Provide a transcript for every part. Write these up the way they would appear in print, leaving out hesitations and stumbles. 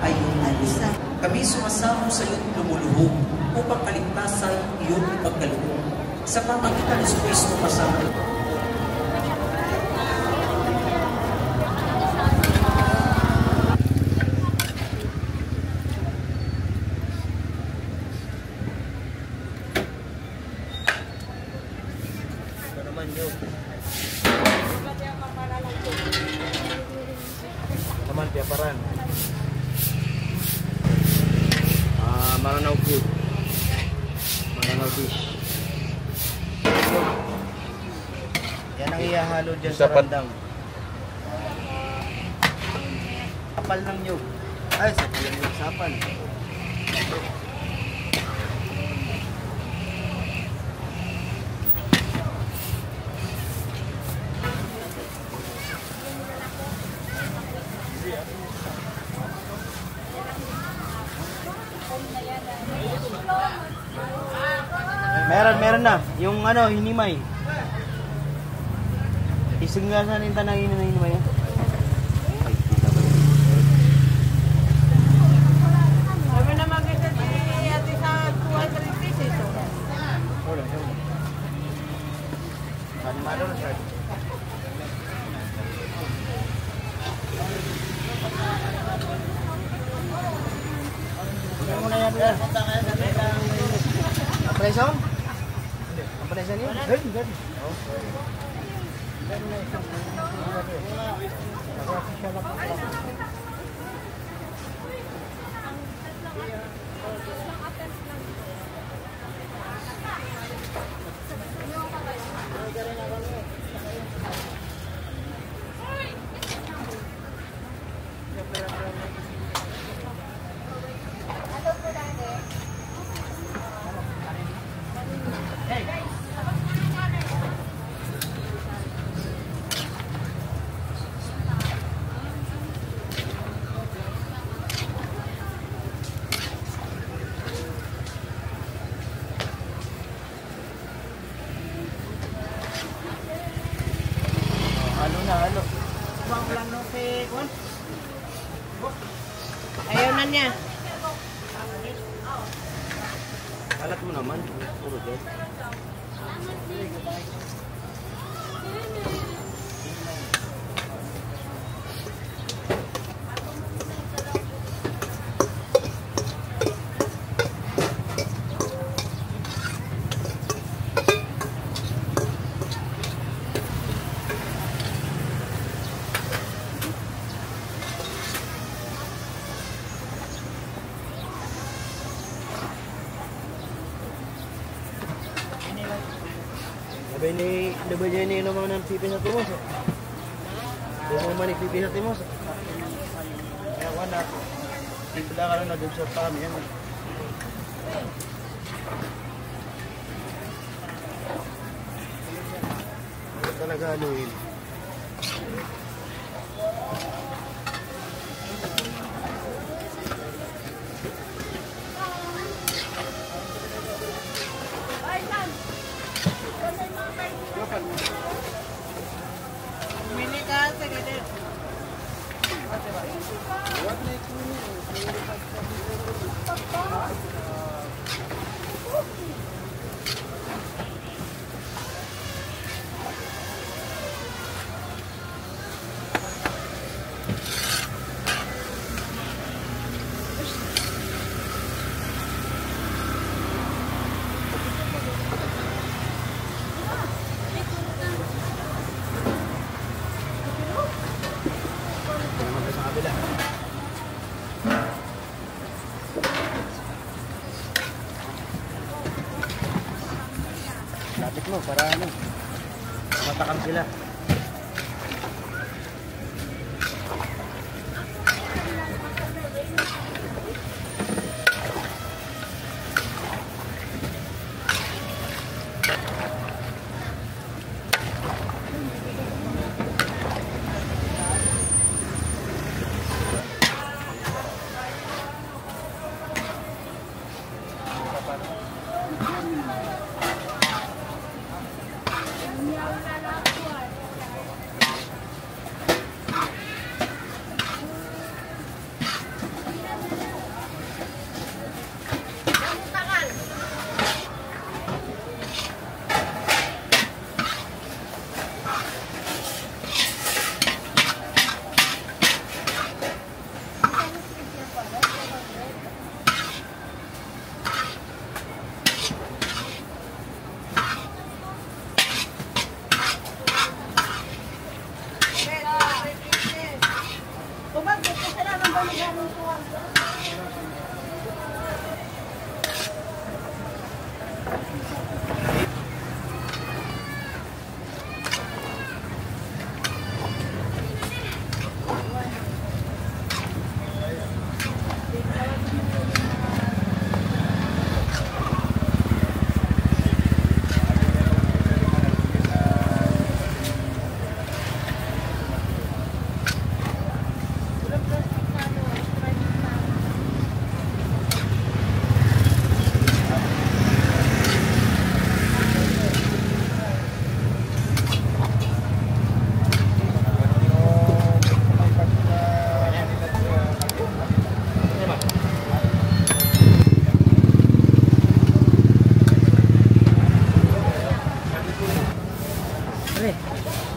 ay iyong alisa. Kami sumasamo sa iyong lumuluhog upang kaligtasan iyong ipagkaloob. Sa pamagitan ng Kristo kasama. Naman piaparan. Maranaw food. Maranaw dish. Yan ang ihahalo dyan sa randang. Sapal ng nyug. Ay, sapal ng nyug. Sapal. Meron na. Yung ano, hinimay. Isinggasan yung tanang hinimay. Sabi na magkita di ati sa 200 pieces. Wala, yun. Malo na siya. Muna yan. Preso? Ang preso niyo? Ganda. Halo. Bang lang no si Juan. Ayaw na niya. Kalat mo naman. Puro dyan. Diba niya ini naman ng pipi sa timos? Diba naman yung pipi sa timos? Kaya wala. Tibla ka lang na dun sa kami. Yan. Ano talaga haluin? Mini ka sa gilid. Lapit mo para ano, matakam sila.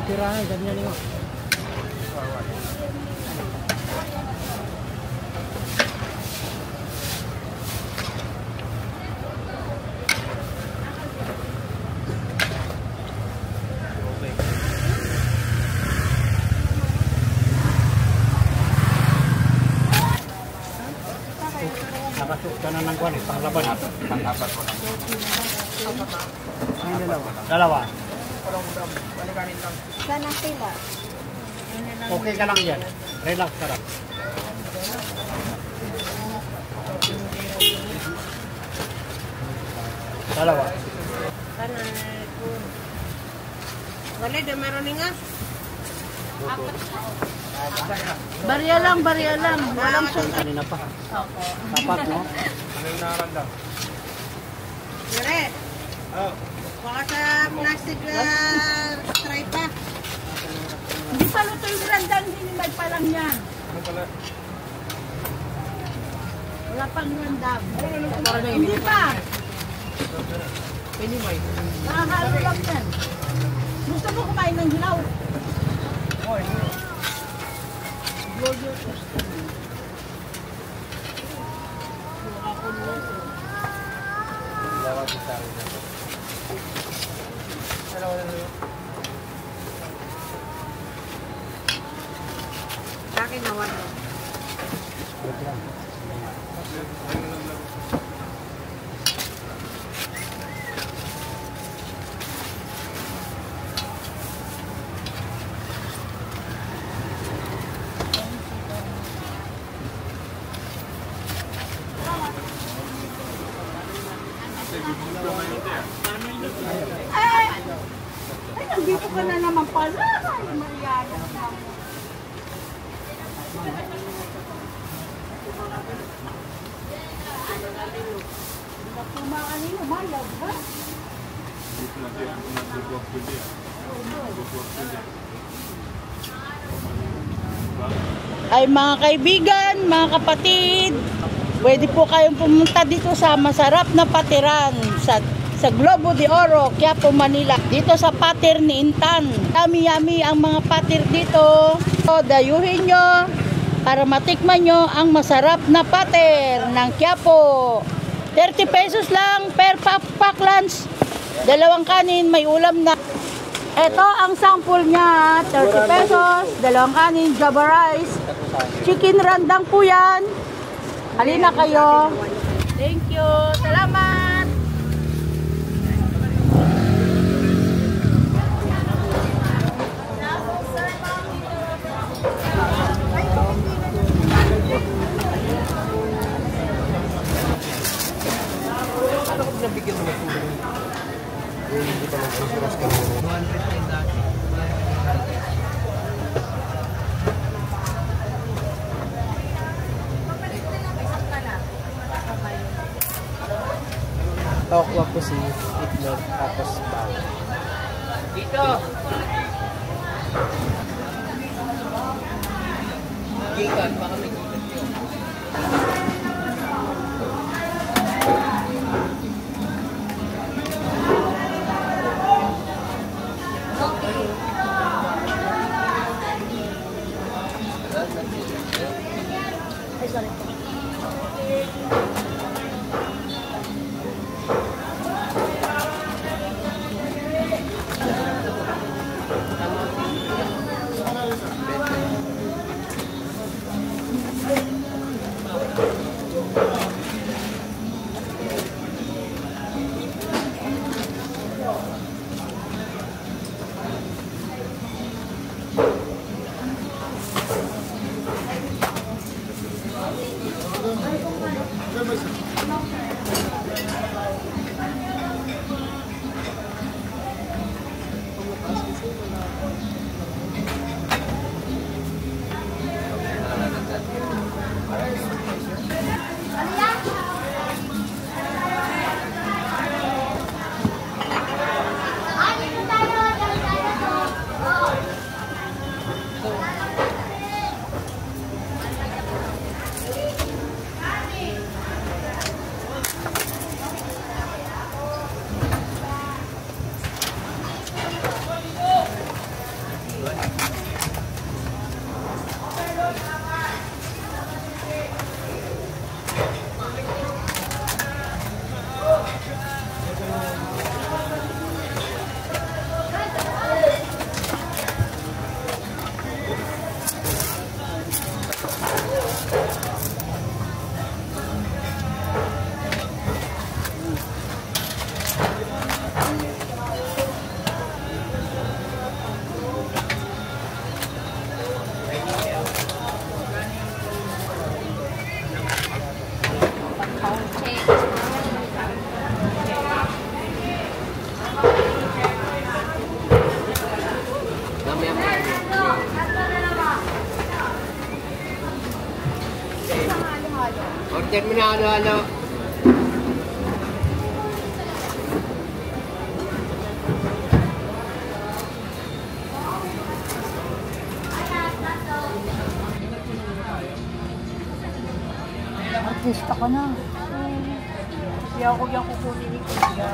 Tirahan, ganyan nyo. Nakasuk ka na ng kwan eh, panglaban. Pang-apat ko lang. Dalawa. Sana sila. Okay ka lang yan. Relax ka lang. Dalawa. Sana po. Wala, meron nga. Barya lang. Walang sunod. Kanina pa. Tapat, no? Anong nakaranda? Dire. Baka sa plastic na try pa. Hindi pa luto yung randang, hinimay pa lang yan. Ano pala? Wala pang randang. Hindi pa. Hinimay. Nakakalo lang yan. Gusto mo kumain ng hilaw? Oh, hindi. Dalawa sa tao na to. Dalawa na yun. Akin na wala. Ay, nandito ka na naman pala. Ay, Mariano. Kumain mo, mayag, ha? Ay mga kaibigan, mga kapatid, pwede po kayong pumunta dito sa masarap na patiran sa Globo de Oro, Quiapo, Manila. Dito sa patir ni Intan. Yummy ang mga patir dito. So, dayuhin nyo para matikman nyo ang masarap na patir ng Quiapo. 30 pesos lang per pack lunch. Dalawang kanin, may ulam na. Ito ang sample niya, 30 pesos, dalawang kanin, java rice, chicken randang po yan. Halina kayo. Thank you. Salamat. Ano kung nabigyan mo na ito? Hindi pa mag-susuras ka mo. 200 dati. Tawak ko si itlog tapos bago. Dito! Gikan, baka may gikan yun. Diyan mo na ano. Artista ka na. Kaya ako yung kukunin ni Kuya.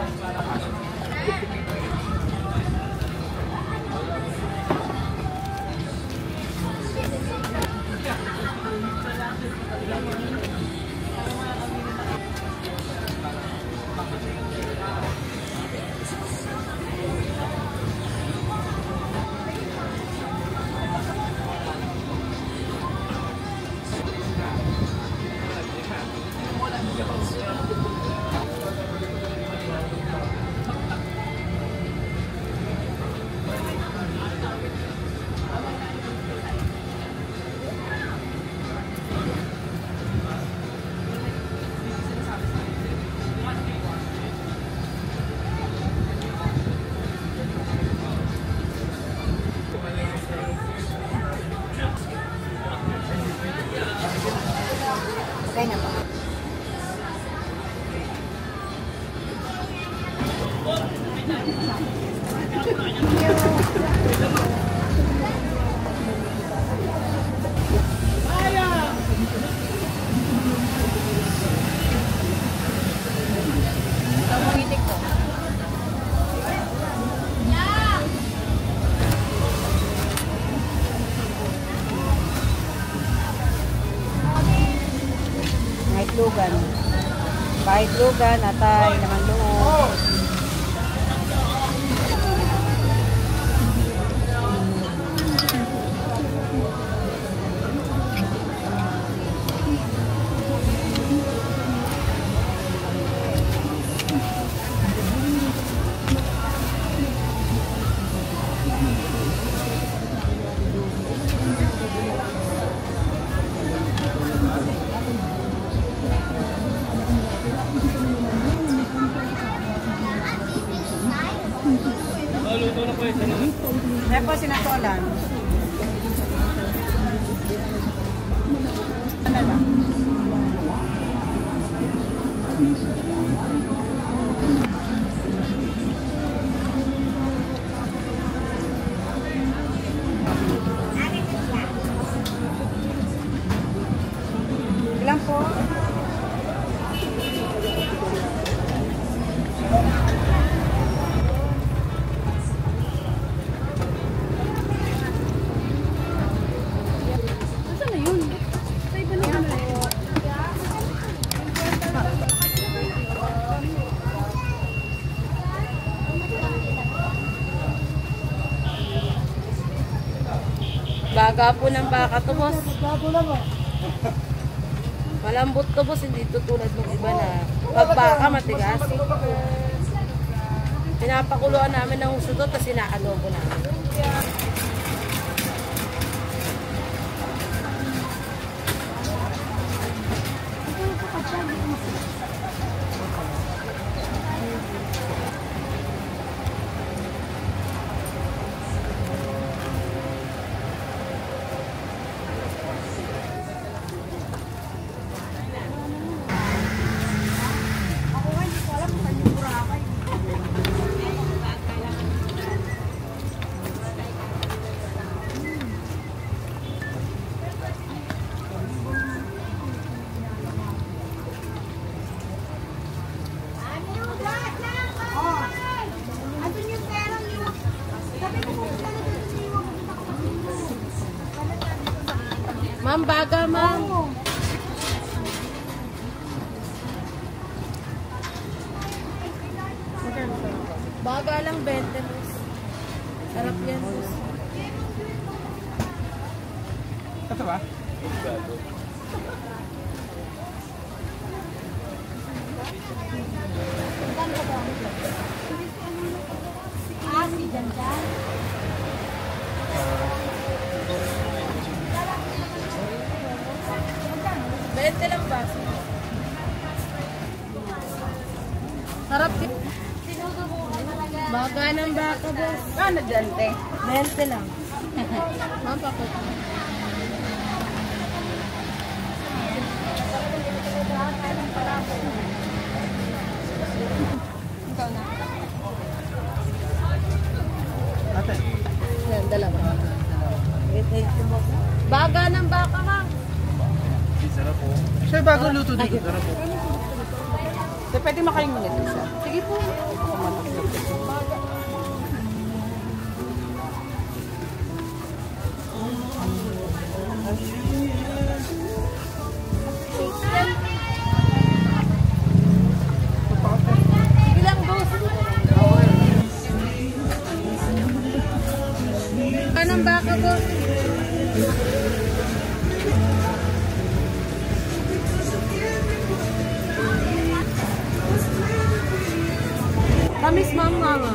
Okay na ba? Lugan. Kahit lugan, atay, naman loob. May po sinatolan. Ano lang? Ilan po? Baga po ng baka to, boss. Malambot to, boss. Hindi to tulad ng iba na pag baka matigas. Pinapakuluan namin ng husto to, tapos inaadobo namin. Ma'am, baga, ma'am. Baga lang 20, boss. Sarap yan, boss. Ito ba? Si Janjan. 20 lang ba? Sarap din. Baga ng baka, boss. Ano dyan, te? 20 lang. Ma'am, pakot. Baga ng baka, ma'am. Siya bagong luto dito. Sarap po. So, pwede makain mo nito siya. Sige po. Sige lang, boss. Anong baka, boss? Kamis, ma'am, mama.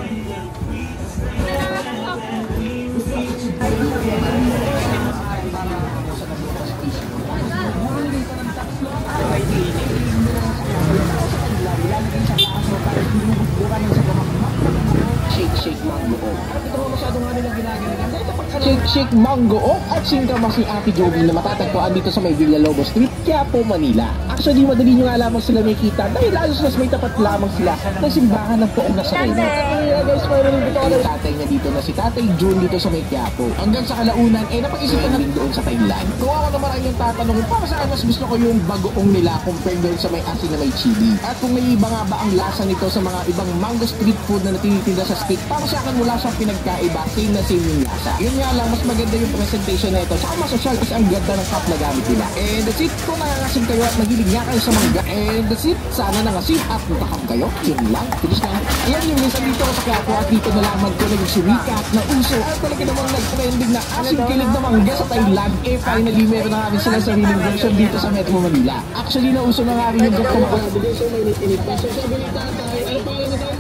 Shake Shake Mango Oak at singkamas ni Ate Joby na matatagpuan dito sa may Villalobos Street, Quiapo, Manila. Actually, madali nyo nga lamang sila may kita dahil halos may tapat lamang sila ng simbahan ng Poong Nazareno. Kaya guys, mayroon dito ang tatay niya dito na si Tatay June dito sa may Quiapo. Hanggang sa kalaunan, napag-isipan na rin doon sa Thailand. Kung ako naman ay yung tatanungin, para saan mas gusto ko yung bagoong nila compared doon sa may asin na may chili. At kung may iba nga ba ang lasa nito sa mga ibang mango street food na natinitinda sa street, para sa akin wala siyang pinagkaiba, same na same yung lasa. Yun nga lang, mas maganda yung presentation na ito. Saka mas social is ang ganda ng cup na gamit nila. And that's it. Kung nangangasim kayo at mahilig nga kayo sa mangga, and that's it. Sana nangasim at natakam kayo. Yun lang. Tulis na. Ayan yung lisa dito ko sa Quiapo at dito nalaman ko naging sumikat na uso at talaga namang nag-trending na asim kilig na mangga sa Thailand. Finally, meron na nga rin sila sariling version dito sa Metro Manila. Actually, nauso na nga rin yung gawin ko. So, mainit-init pa. So, sabi ni Tatay, ano pa alam mo tayo?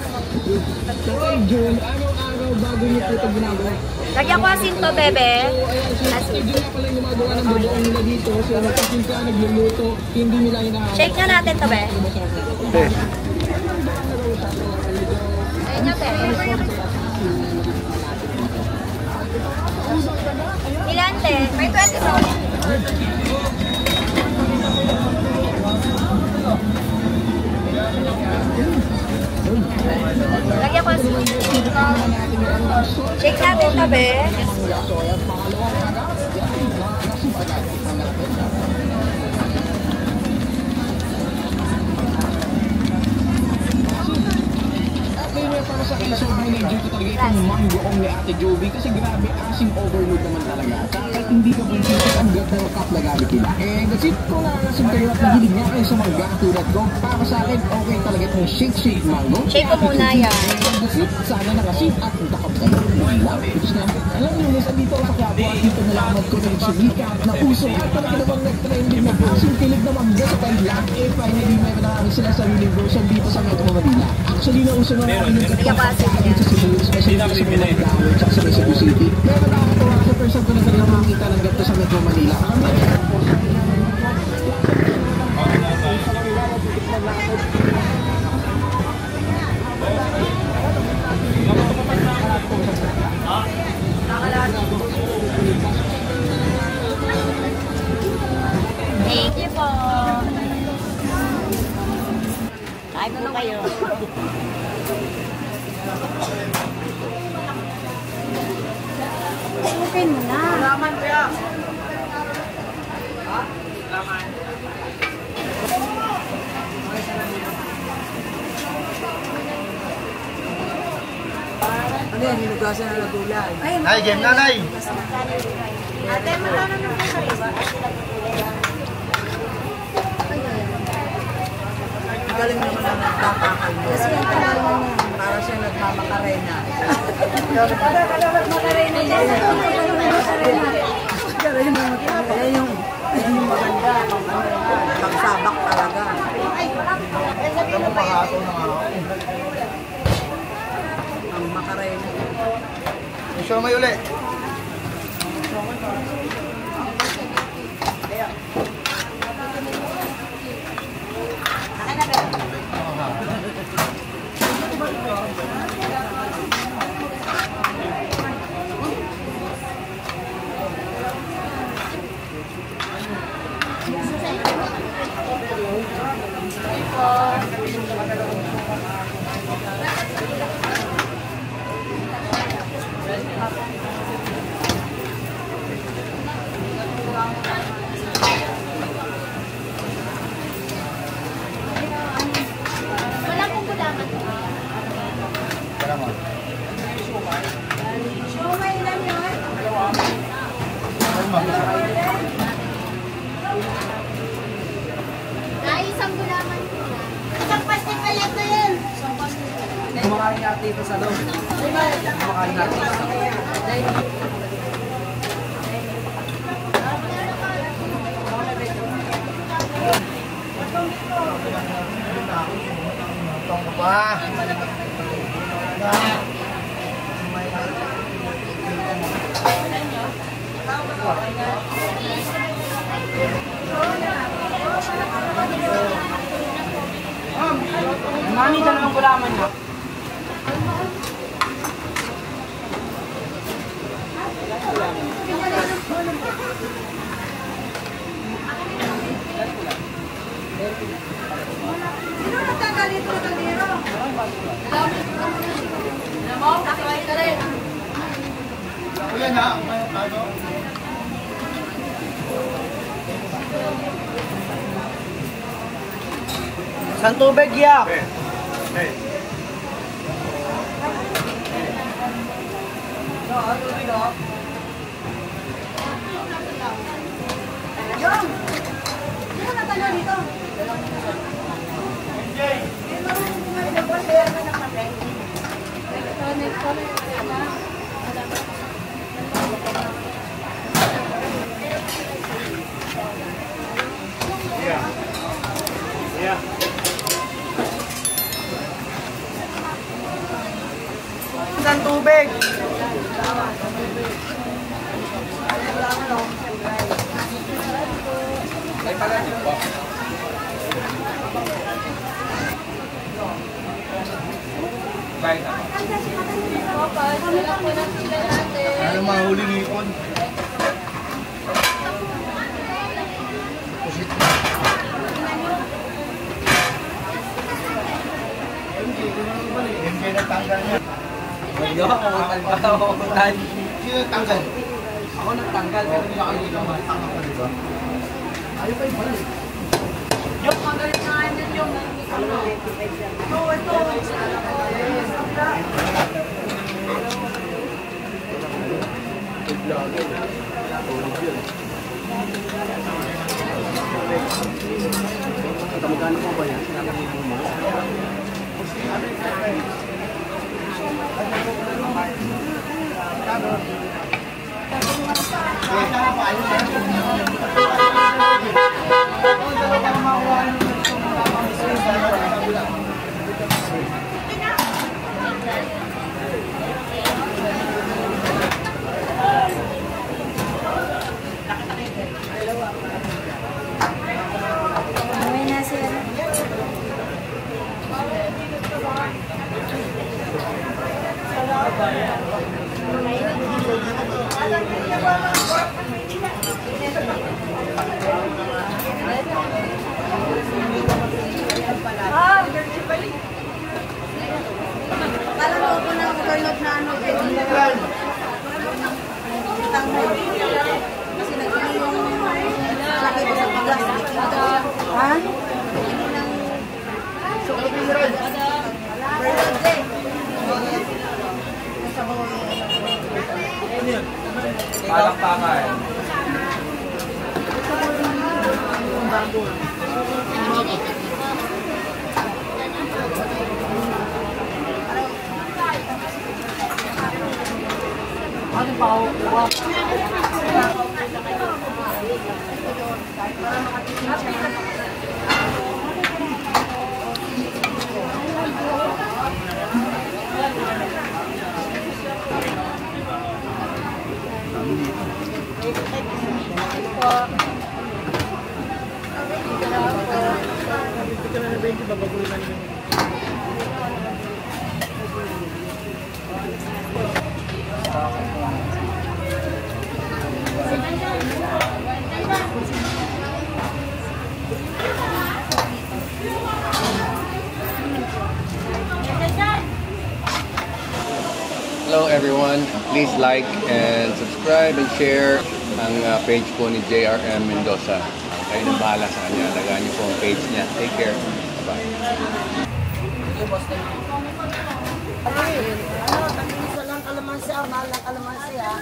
Tatay June, araw-araw bago niyo po ito ginagawa. Lagyan ko asin to, bebe. Asin. Hindi na pala gumagawa ng bagoong nila dito. So, napagsin ka, nagluluto, hindi nila hinahanap. Shake na natin to, be. Ayun nyo, te. Ilan, te? May 20 po. Lagyan ko asin. Shake natin to, be. Para sa akin, sobrang na-enjoy ko talaga itong mangoong ni Ate Joby kasi grabe, asim overload naman talaga. Kahit hindi ka bunsitin ang ganda ng cup na gamit nila. And that's it. Kung nangangasim kayo at nahilig nga kayo sa mangga tulad ko, para sa akin, okay talaga itong Shake Mango. Shake ko muna yan. And that's it. Sana nangasim at natakap kayo. Alam niyo, Liz, andito ako sa Quiapo at dito nalaman ko na yung sumikat na uso at talaga namang nag-trending na asim kilig na mangga sa Thailand. Finally, meron na kami sila sa sariling version dito sa Metro Manila. Actually, nauso na kami yung Lagyan ko asin niya. sa Cebu, especially sa mga Gawin at sa Cebu City. Pero nakakatawa sa person ko na talaga makikita ng ganito sa Metro Manila. Thank you po. Kain po kayo. Open mo na. Salamat kaya. Salamat. Ano yan? Hinugasan na nagulay. Ay, game nanay! Ate, magkano na po sariwa? Galing naman ang nagtatakal mo. Kasi yung tagal na niya. Para siya nagmamakarena. Makarena yan. Karena. Yan yung maganda. Pagsabak talaga. Ang pakato ng ako. Ang makarena. Show mo ulit. Wala pong gulaman. Siomay lang yun. Isang gulaman. Isang pastil pala ito yun. Kumakain natin ito sa loob. Kumakain natin ito sa loob. Mami, dalawang gulaman niya. Sino nagkagalito ng kaldero? Alam mo, nakaway ka rin. Kuya na, ano? Saan tubig yak? Jom! Sino natalo dito? Saan tubig? Ay pala din po. Bye na. Ano mahuli ni Ipon? MJ nagtanggal niya. Yo, ako nagtanggal. Sino nagtanggal? Ako nagtanggal, pero hindi ako dito. Tanggal ka, di ba? Ayaw pa yung balik. Yung magalit na nga din yung Magkano po ba yan? Sinakamihan mo? May nasa yan. Kala mo ko na overload na ano. Kasi naging yung laki ko sa paglas. Ha? Overload eh. Palakpakan. Hello everyone, please like and subscribe and share ang page po ni JRM Mendoza. Kayo nang bahala sa kanya. Alagaan niyo po ang page niya. Take care. Bye-bye. Isa lang kalamansi, mahal lang kalamansi, ha?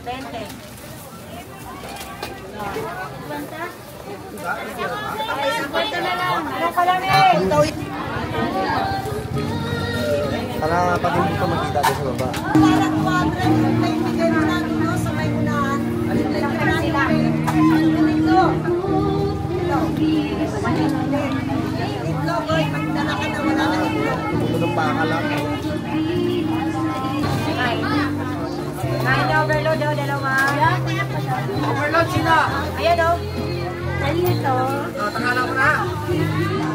20. Ay, 50 na lang. Anong kalamin? Para pati mo ito makita doon sa baba. Para 200, may bigay mo na doon sa may unahan. Alin lang sila. Itlog, boy. Magdala ka na, wala na itlog. Tulong pa ka lang. Kain na overload daw, dalawa. Overload sila! Ayan o. Nalito. Takalan mo na! Takalan mo na!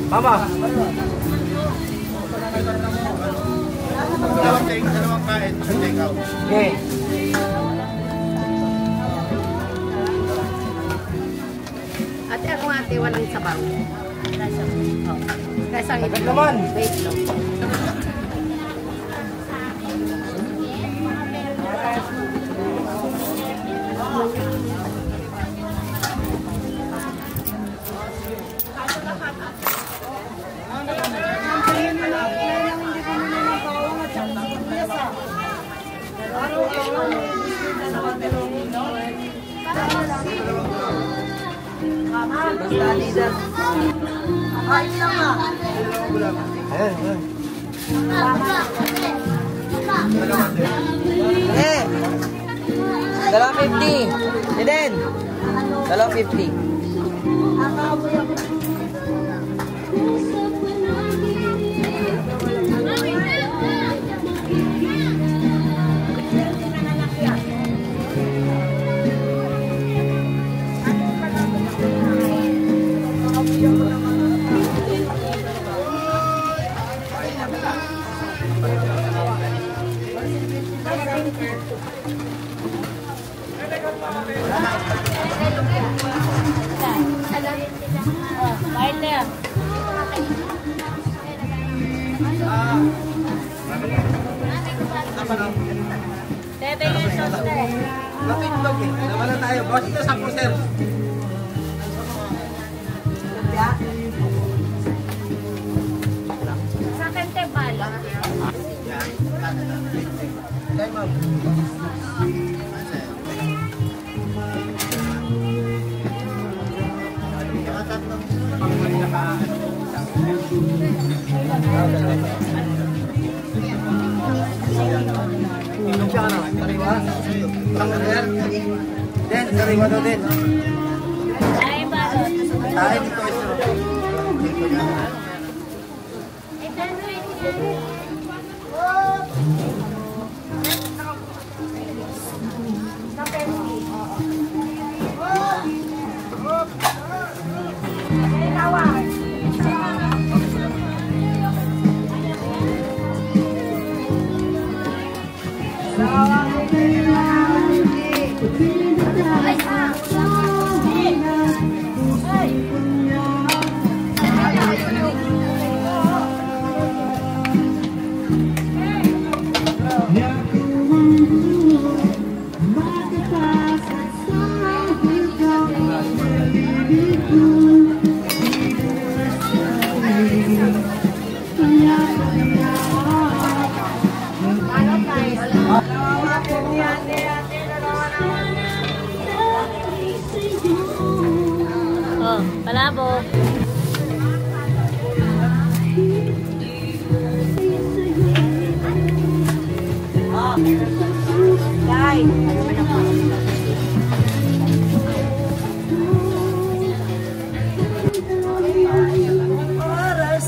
Mama! Dalawang kain, take out. Okay. Ate, ako ate, walang sabaw. Kasi ang Agad naman! wait lang. Ay, sama. Ayan, ayan. Eh! $2.50. Eden! $2.50. Kahit na yan. Tete yung sauce na eh. Lapit-log eh. Nawala tayo. Boss, ito 10, sir. Sa akin, te, bala. Okay, ma'am. Inom siya ano? Sariwa? Sariwa? Den, sariwa daw din. Ay, bala. Ay, dito ay sarap. Oh, palabok. Guys, Para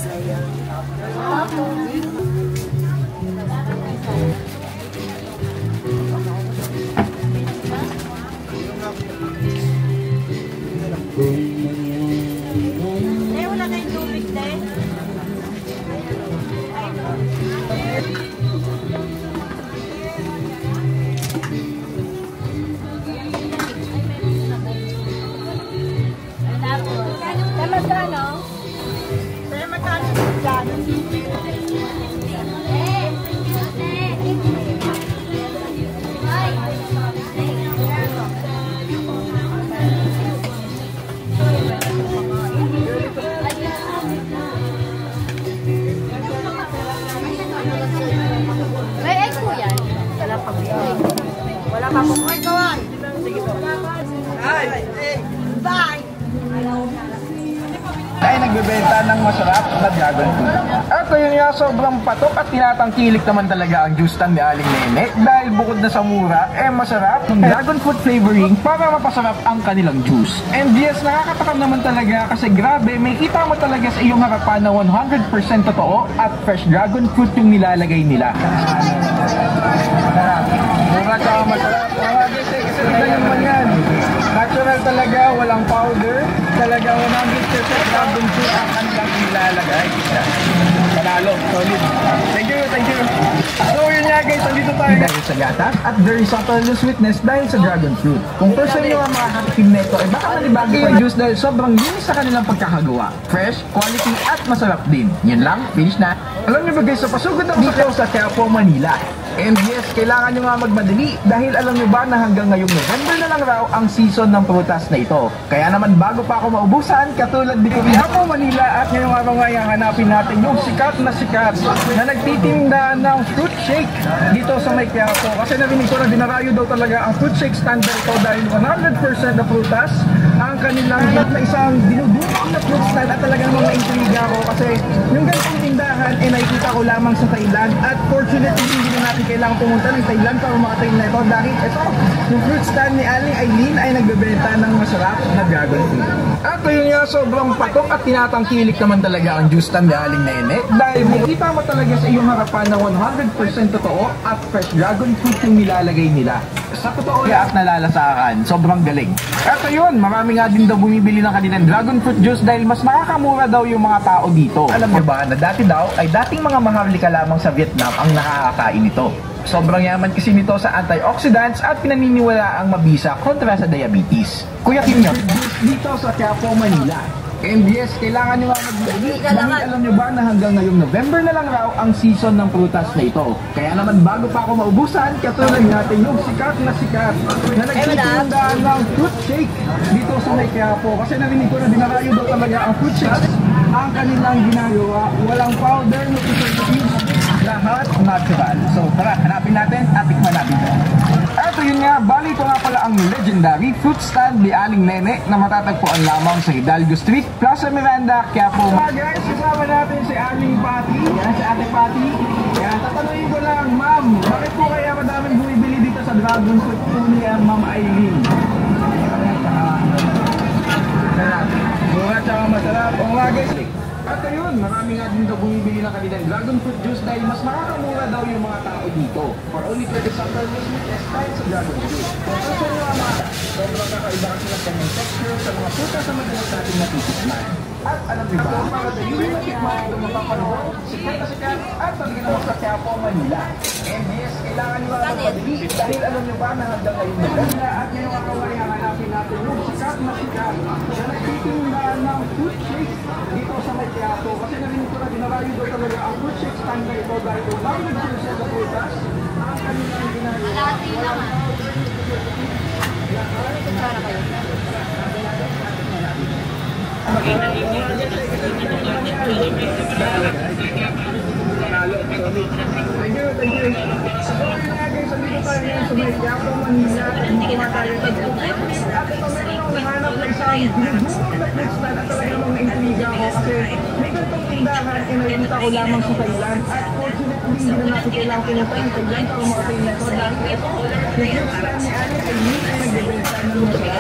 ng masarap na dragon fruit. At ayun nga, sobrang patok at tinatangkilik naman talaga ang juice stand ni Aling Nene dahil bukod na sa mura, masarap ng dragon fruit flavoring para mapasarap ang kanilang juice. And yes, nakakatakam naman talaga kasi grabe, may kita mo talaga sa iyong harapan na 100% totoo at fresh dragon fruit yung nilalagay nila. Mura tsaka masarap. Kasi naman yan. Natural talaga, walang powder. Talaga 100% dragon fruit ang kanilang nilalagay. Panalo, solid. Thank you, thank you. So yun nga guys, nandito tayo dahil sa gatas at very subtle yung sweetness dahil sa dragon fruit. Kung first time nyo ang makakakikim neto, baka manibago pa yung juice dahil sobrang linis sa kanilang pagkakagawa. Fresh, quality at masarap din. Yan lang, finish na. Alam nyo ba guys, so pasugod ako dito sa Quiapo, Manila. And yes, kailangan nyo nga magmadali dahil alam nyo ba na hanggang ngayong November na lang raw ang season ng prutas na ito. Kaya naman bago pa ako maubusan, katulad dito Quiapo, Manila at ngayong araw nga hanapin natin yung sikat na nagtitinda ng fruit shake dito sa may Quiapo. Kasi narinig ko na dinarayo daw talaga ang fruit shake stand ito dahil 100% na prutas ang kanilang na isang dinudumog na fruit stand at talagang mga intriga ko kasi yung ganitong tindahan nakikita ko lamang sa Thailand at fortunately hindi na natin kailangan pumunta ng Thailand para makatayin na ito dahil ito, yung fruit stand ni Aling Aileen ay nagbebenta ng masarap na dragon fruit. At ayun nga, sobrang patok at tinatangkilik naman talaga ang juice stand ni Aling Nene dahil makikita mo talaga sa iyong harapan na 100% totoo at fresh dragon fruit yung nilalagay nila. Sa totoo at nalalasakan, sobrang galing. At ayun, marami nga din daw bumibili ng kanilang dragon fruit juice dahil mas makakamura daw yung mga tao dito. Alam mo ba na dati daw ay dating mga maharlika lamang sa Vietnam ang nakakakain nito. Sobrang yaman kasi nito sa antioxidants at pinaniniwala ang mabisa kontra sa diabetes. Kuya Kim nyo, dito sa Quiapo, Manila. And yes, kailangan nyo nga mag-bili. Alam nyo ba na hanggang ngayong November na lang raw ang season ng prutas na ito. Kaya naman bago pa ako maubusan, katulad natin yung sikat na nagtitinda ng fruit shake dito sa may Quiapo. Kasi narinig ko na dinarayo daw talaga ang fruit shake. Ang kanilang ginagawa, walang powder, no preservatives, lahat natural. So tara, hanapin natin at tikman natin ito. At yun nga, bali ito nga pala ang legendary fruit stand ni Aling Nene na matatagpuan lamang sa Hidalgo Street, Plaza Miranda, Quiapo. Guys, kasama natin si Aling Pati, yan si Ate Pati. Yan, tatanungin ko lang, ma'am, bakit po kaya madaming bumibili dito sa dragon fruit po ni Ma'am Aileen? Mura tsaka masarap. O nga guys, at ayun, marami nga din daw bumibili ng kanilang dragon fruit juice dahil mas makakamura daw yung mga tao dito. For only 30 samples, test tayo sa dragon fruit. Kasi nga mga, sobrang kakaiba kasi ng kanyang texture sa mga frutas sa madalas natin natitikman. At alam niyo ba, para sa yung natikman itong mapapanood, sikat at talaga naman sa Quiapo, Manila. And yes, kailangan nyo nga magpadili dahil alam niyo ba na hanggang ngayon maganda at ngayong akaway hanapin natin yung sikat na nagtitinda ng fruit shake dito sa may Quiapo. Kasi narinig ko na dinarayo daw talaga ang fruit shake stand na ito dahil 100% na prutas ang kanilang ginagawa. Thank you. So yun nga guys, andito tayo ngayon sa may Quiapo, Manila. Dito nga tayo at ito meron nahanap na isang dinudumog na fruit stand at talaga namang naintriga ako kasi may ganitong tindahan nakita ko lamang sa Thailand at fortunately hindi na natin kailangan pumunta ng Thailand para makatayin na ito dahil ito, yung fruit stand ni Aling Aileen ay nagbebenta ng masarap.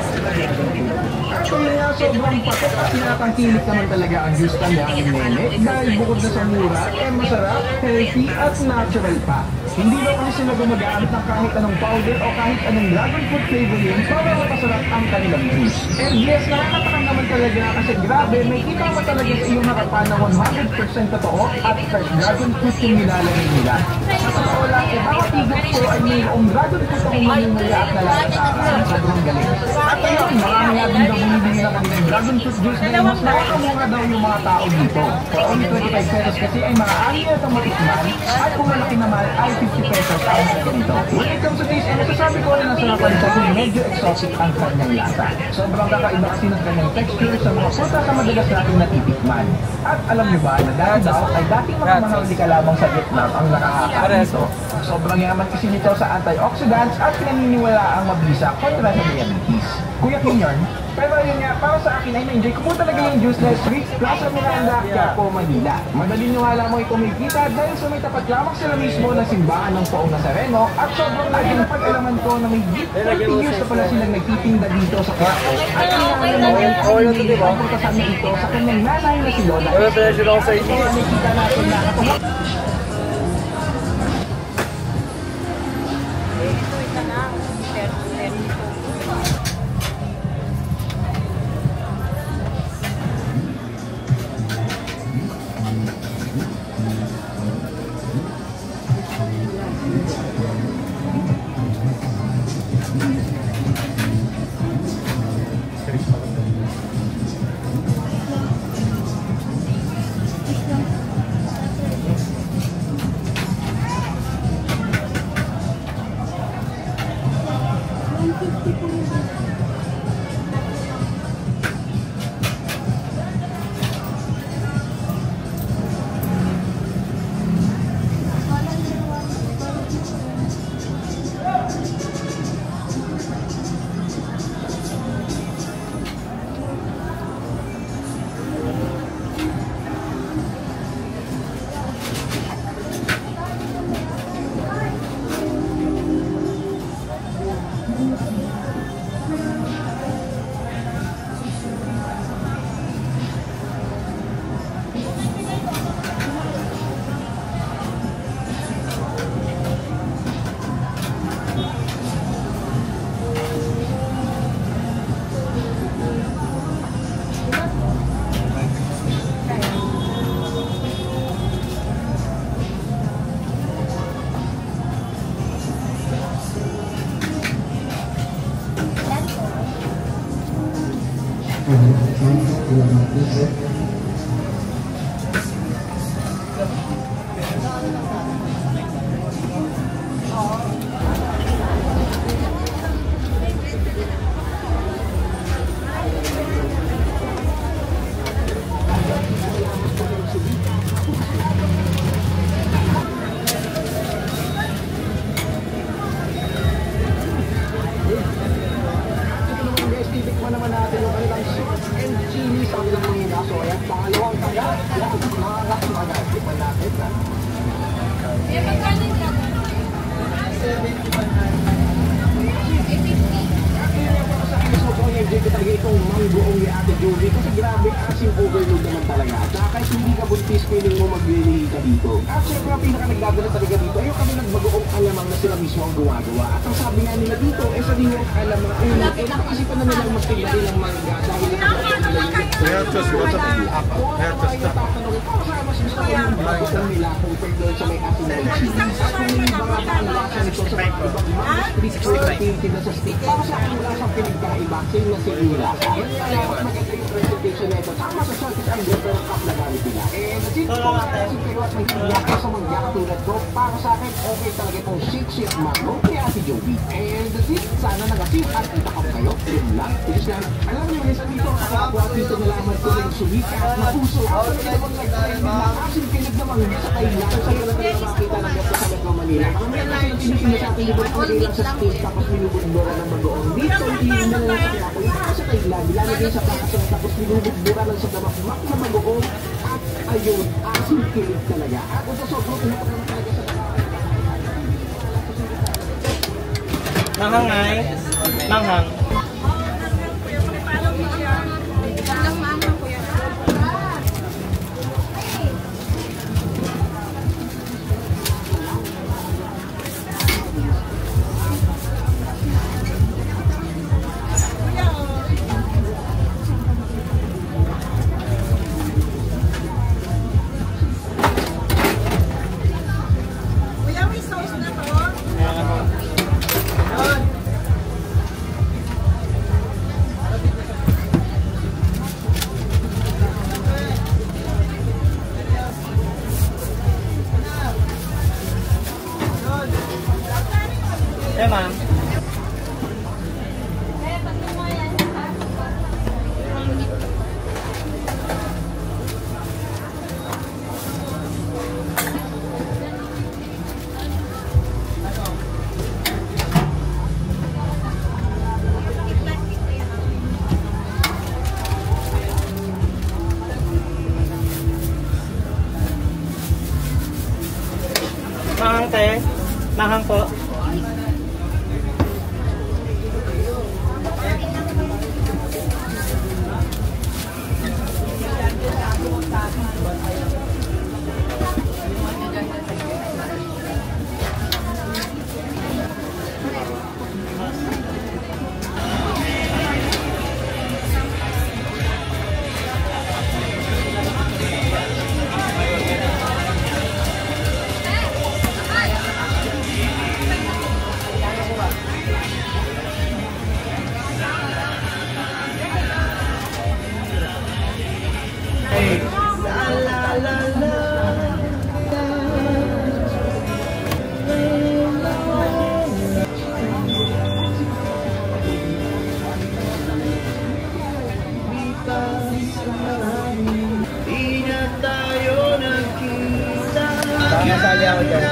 At yun nga, sobrang patok at nakakangkilik naman talaga ang juice stand ni Aling Nene dahil bukod na sa mura, masarap, healthy at natural pa. Hindi daw kasi sila gumagamit ng kahit anong powder o kahit anong dragon fruit flavoring para mapasarap ang kanilang juice. And yes, nakakatakam naman talaga kasi grabe, may kita pa talaga sa iyong harapan na 100% totoo at fresh dragon fruit yung nilalagay nila. Sa totoo lang, bawat higop ko ay mayroong dragon fruit akong manimula at nalalasakan. Sobrang galing. At ayun, marami nga din daw bumibili na kanilang dragon fruit juice dahil mas nakakamura daw yung mga tao dito. For only 25 pesos kasi ay maaari na itong matikman at kung malaki naman ay 50 pesos ang sa ganito. When it comes to taste, masasabi ko na nasarapan kasi medyo exotic ang kanyang lasa. Sobrang kakaiba kasi ng kanyang texture sa mga fruta sa madalas natin natitikman. At alam niyo ba na dahil daw ay dating mga maharlika lamang sa Vietnam ang nakakakain ito. Sobrang yaman kasi nito sa antioxidants at pinaniniwala ang mabisa kontra sa diabetes. Kuya King yarn. Pero yun nga, para sa akin ay na-enjoy ko po talaga yung Juiceless Street Plaza Miranda, Quiapo, Manila. Madali nyo nga lamang ito makikita dahil sa may tapat lamang sila mismo ng simbahan ng Poong Nazareno at sobrang lagi na pag-alaman ko na may 30 years na pala silang nagtitinda dito sa Quiapo. At kailangan naman ay ang pagkasama ito sa kanyang nanay na si Lola. Nakikita natin na ako. Para sa akin, okay talaga itong shake mango ni Ate Jovi. And that's it. Sana nag-asip at itakap kayo. Yun lang. Alam niyo, minsan dito ako dito nalaman ko ng sumika na puso. Ako na naman nag-trend na asin kinig naman sa kailan. Sa'yo na talaga makita ng gato sa Metro Manila. Mamaya na sila tinitin sa ating libot ko lang sa stage tapos minubudbura ng bagoong. Dito, hindi na lang sa kaya ko. Ito sa kailan. Bilalagay sa pakasang tapos minubudbura lang sa damakmak na bagoong. At ayun, asin kinig talaga. At ito sobrang pinapak naman talaga sa Manghang ay? Manghang. Ma'am. Mahang te. Mahang po. Nasali ako dyan.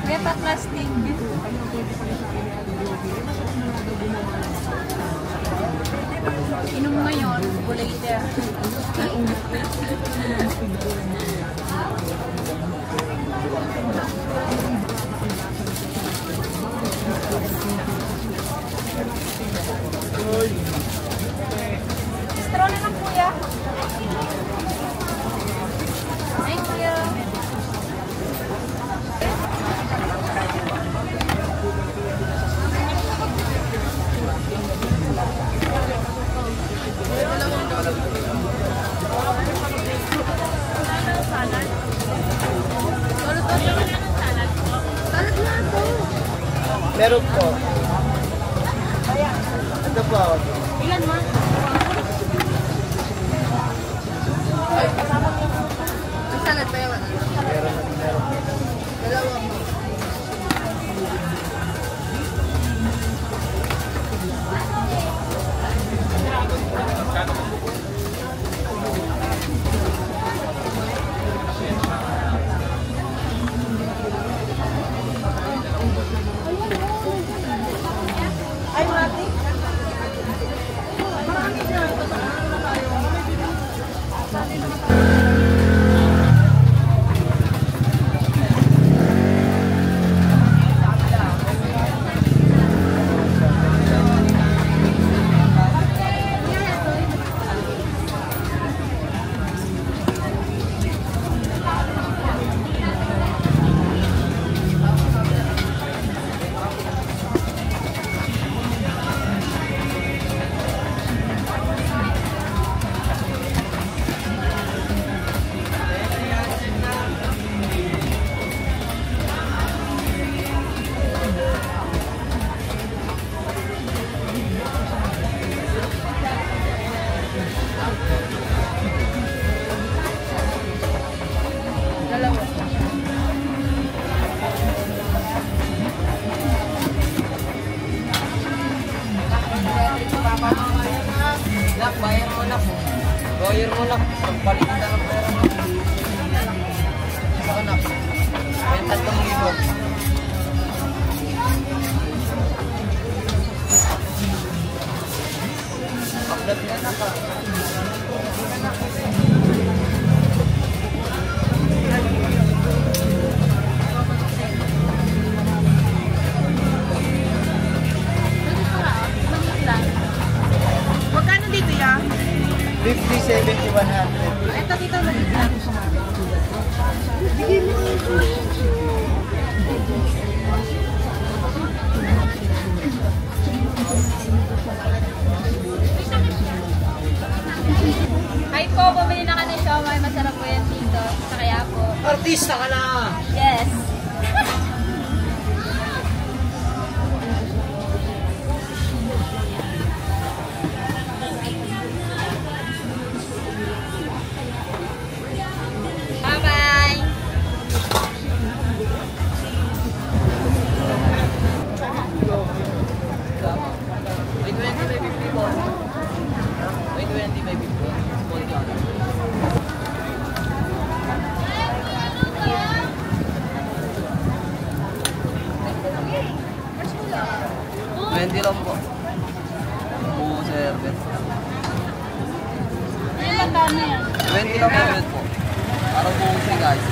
May pa-plastic. Inom ngayon, later. Straw na lang, kuya. Thank you. Meron po. Ito po. Ilan mo? Salad ba yun? Meron. Dalawa mo. Ay, mati. Marami na. Nak, bayar mo nak. Bayar mo nak. Palit na ng pera mo. Saka nak. May 3,000. Paglat na nak. Magkano dito ya? 50, 70, 100. Ito dito na. Hi po, bumili na ka ng siomai. Masarap po yan dito. Sa kaya po. Artista ka na! Yes. Bye-bye. May 20, may 50 po. Yung magkano yan? 20 lang po rin po. Parang buong siya guys.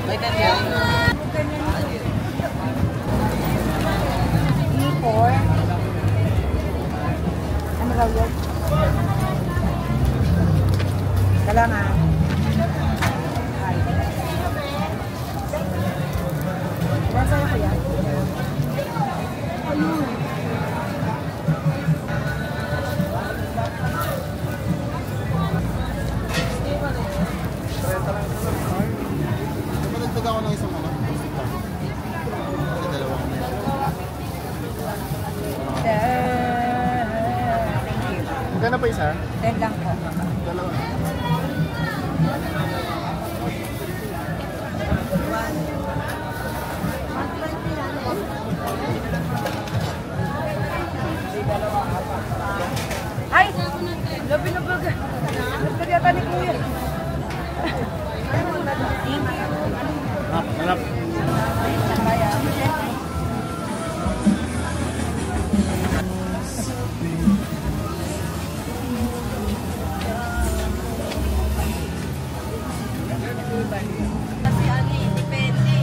May kanya. E4. Ano raw yun? Kailangan. Nasa ako yan? Nagdag ako ng isang ano. Dalawa ko na yan. Magkano pa isa? 10 lang po. Dalawa. Ay! Labi na baga. Labi yata ni Kuya. Harap. Kasi ano eh, depende.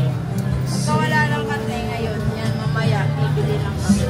Pagka wala lang kasi ngayon, yan mamaya, bibili lang kami.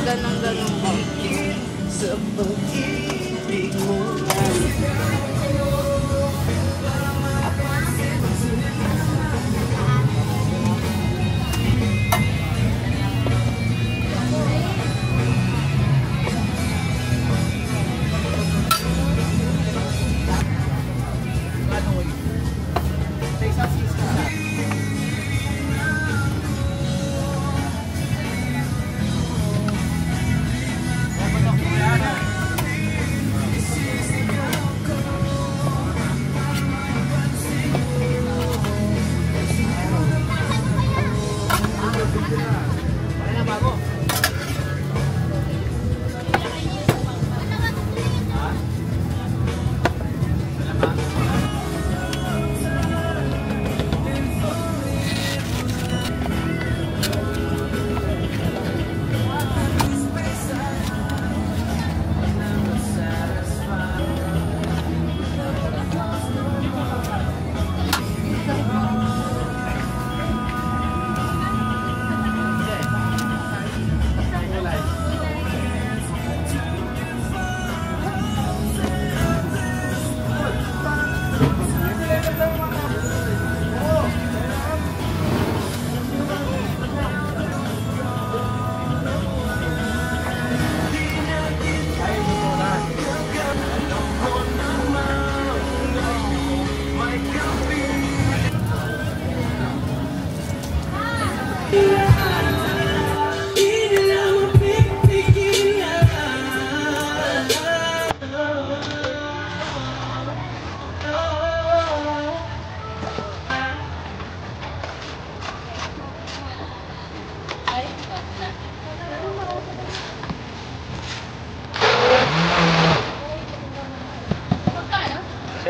Ganun po.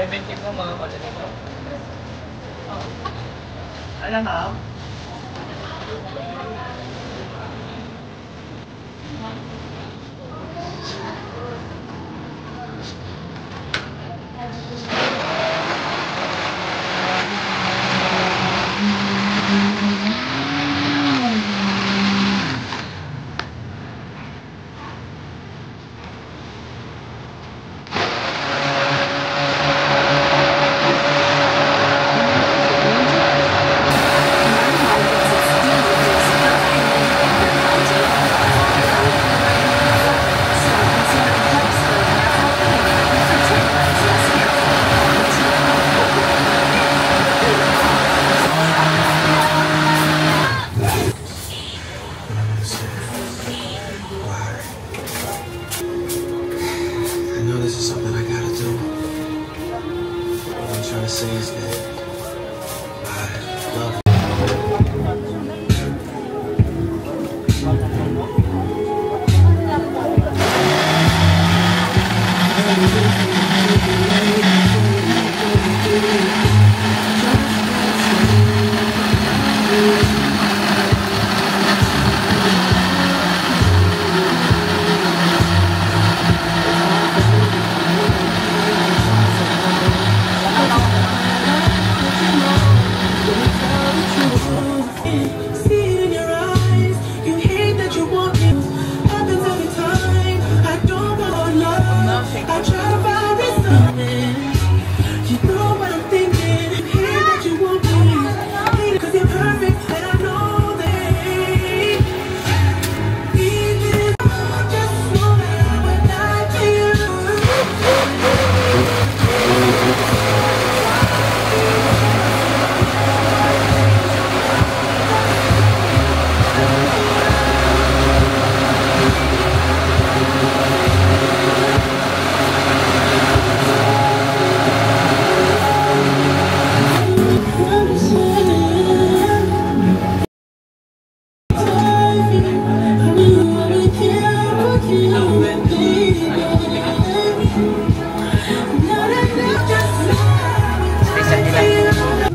70 po mga kalalik ko. Alam ka?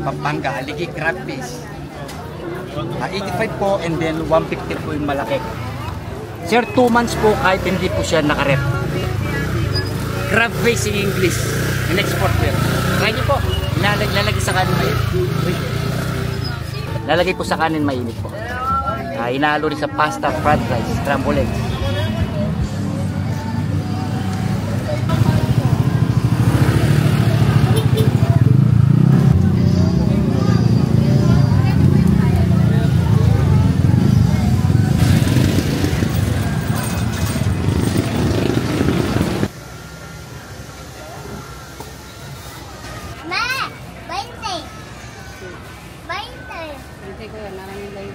Pampanga, Aligi crab fish. 85 po and then 150 po yung malaki. Sir, 2 months po kahit hindi po siya nakarep. Crab fish in English. In-export po yun. Try nyo po. Lalagay sa kanin mainit. Lalagay po sa kanin mainit po. Inalo rin sa pasta, fried rice, scrambled eggs. Ko, maraming light.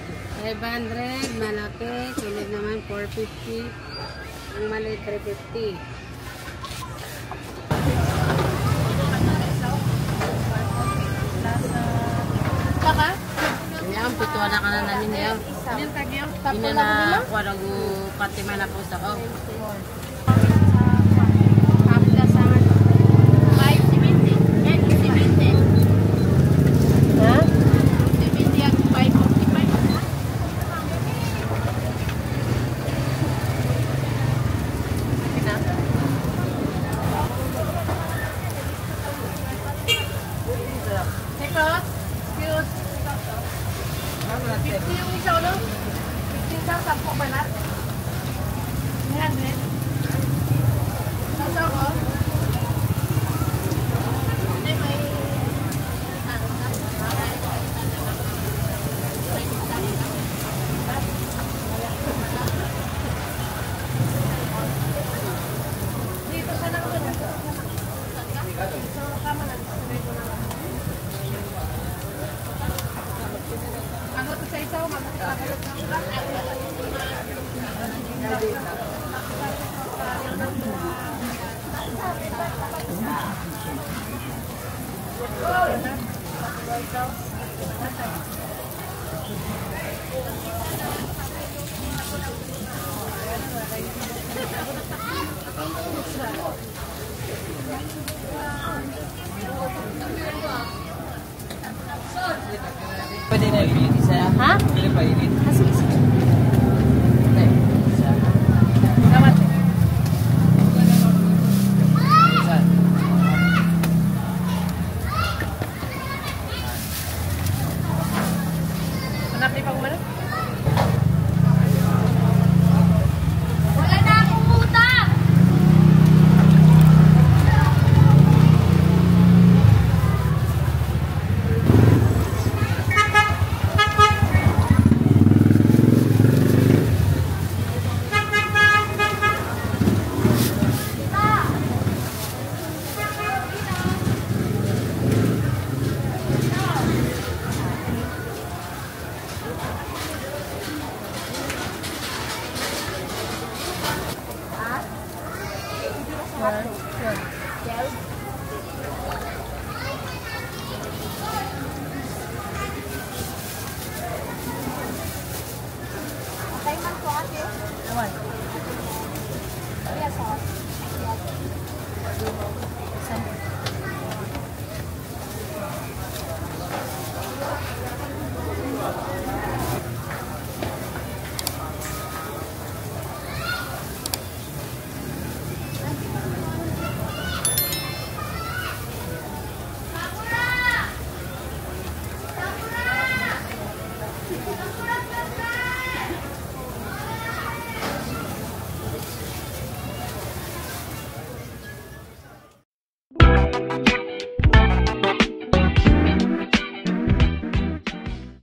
500, malaki. Sunod naman, 450. Ang maliit, 350. Saka? Yan, pituwa na ka na namin yan. Yan, tagyo. Ina na, walago, pati man na po sa ko. Yung isa ulo? Isa, 10 ba na? 100? Sasa ko? Hindi, may... Dito sa lang ulo. So, kama lang. Ano to sa isa? Pwede na yung isa. Ha? Pwede pa init. Sige, sige. Salamat. Saan? Hanap ni pang mana? Wala na akong utang! Okay man po ate. Naman. Yes,